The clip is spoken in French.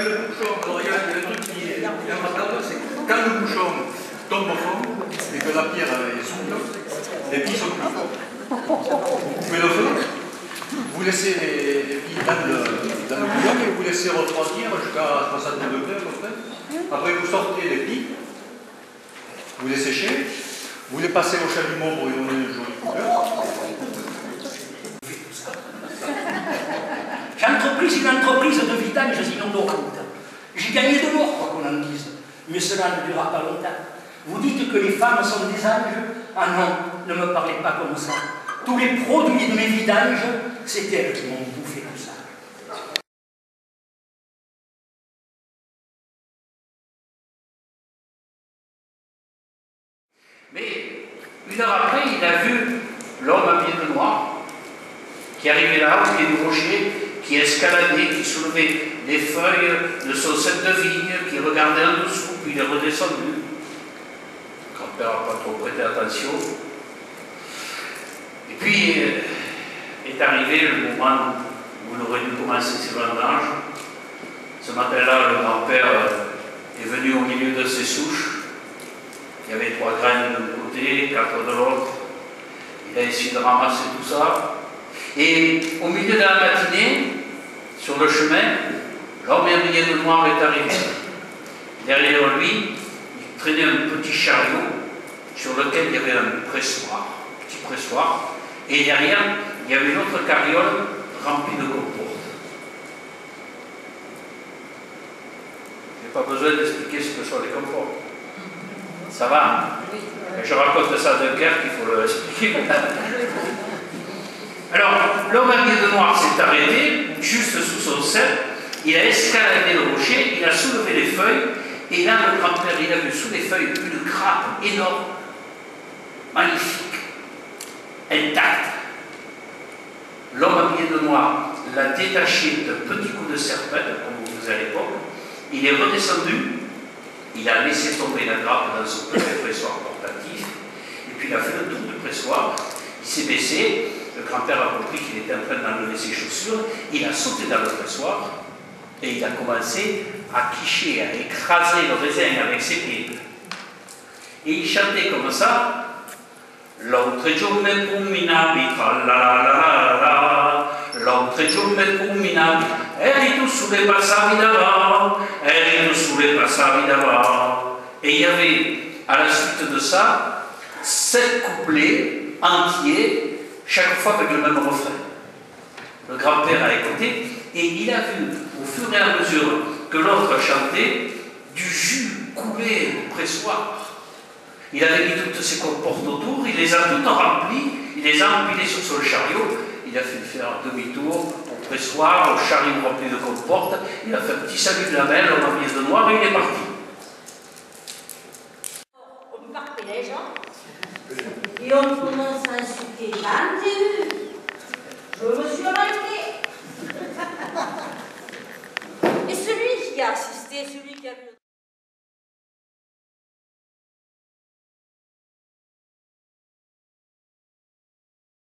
le bouchon, alors il y a un truc qui est remarquable, c'est que quand le bouchon tombe au fond et que la pierre est souple, les billes sont plus fortes. Vous coupez le feu, vous laissez les billes dans le bouillon et vous laissez refroidir jusqu'à 60 degrés à peu près. Après vous sortez les billes, vous les séchez, vous les passez au chalumeau pour lui donner une jolie couleur. J'ai entrepris une entreprise de vidange inodorante. J'ai gagné de l'or, quoi qu'on en dise. Mais cela ne durera pas longtemps. Vous dites que les femmes sont des anges? Ah non, ne me parlez pas comme ça. Tous les produits de mes vidanges, c'est elles qui m'ont bouffé tout ça. Mais une heure après, il a vu l'homme habillé de noir qui arrivait là au pied du rocher, qui escaladait, qui soulevait des feuilles de saucettes de vigne, qui regardait en dessous, puis il est redescendu. Le grand-père n'a pas trop prêté attention. Et puis est arrivé le moment où il aurait dû commencer ses vendanges. Ce matin-là, le grand-père est venu au milieu de ses souches. Il y avait 3 graines d'un côté, 4 de l'autre. Il a essayé de ramasser tout ça. Et au milieu de la matinée, sur le chemin, l'homme habillé de noir est arrivé. Derrière lui, il traînait un petit chariot sur lequel il y avait un pressoir, un petit pressoir. Et derrière, il y avait une autre carriole remplie de compotes. Je n'ai pas besoin d'expliquer ce que sont les compotes. Ça va? Je raconte ça d'un cœur qu'il faut l'expliquer maintenant. Alors, l'homme habillé de noir s'est arrêté, juste sous son cep, il a escaladé le rocher, il a soulevé les feuilles, et là, le grand-père, il a vu sous les feuilles une grappe énorme, magnifique, intacte. L'homme habillé de noir l'a détaché d'un petit coup de serpette, comme on faisait à l'époque, il est redescendu, il a laissé tomber la grappe dans son petit pressoir portatif, et puis il a fait le tour du pressoir, il s'est baissé. Le grand-père a compris qu'il était en train d'enlever ses chaussures, il a sauté dans le pressoir et il a commencé à quicher, à écraser le raisin avec ses pieds. Et il chantait comme ça. L'autre giorno camminavi, tra la la la la, l'autre giorno camminavi, eri tu sulle passavi d'avant, eri tu sulle passavi d'avant. Et il y avait, à la suite de ça, 7 couplets entiers, chaque fois avec le même refrain. Le grand-père a écouté et il a vu, au fur et à mesure que l'autre chantait, du jus couler au pressoir. Il avait mis toutes ses comportes autour, il les a toutes remplies, il les a empilées sur son chariot, il a fait faire un demi-tour au pressoir, au chariot rempli de comportes, il a fait un petit salut de la main, l'homme habillé de noir et il est parti.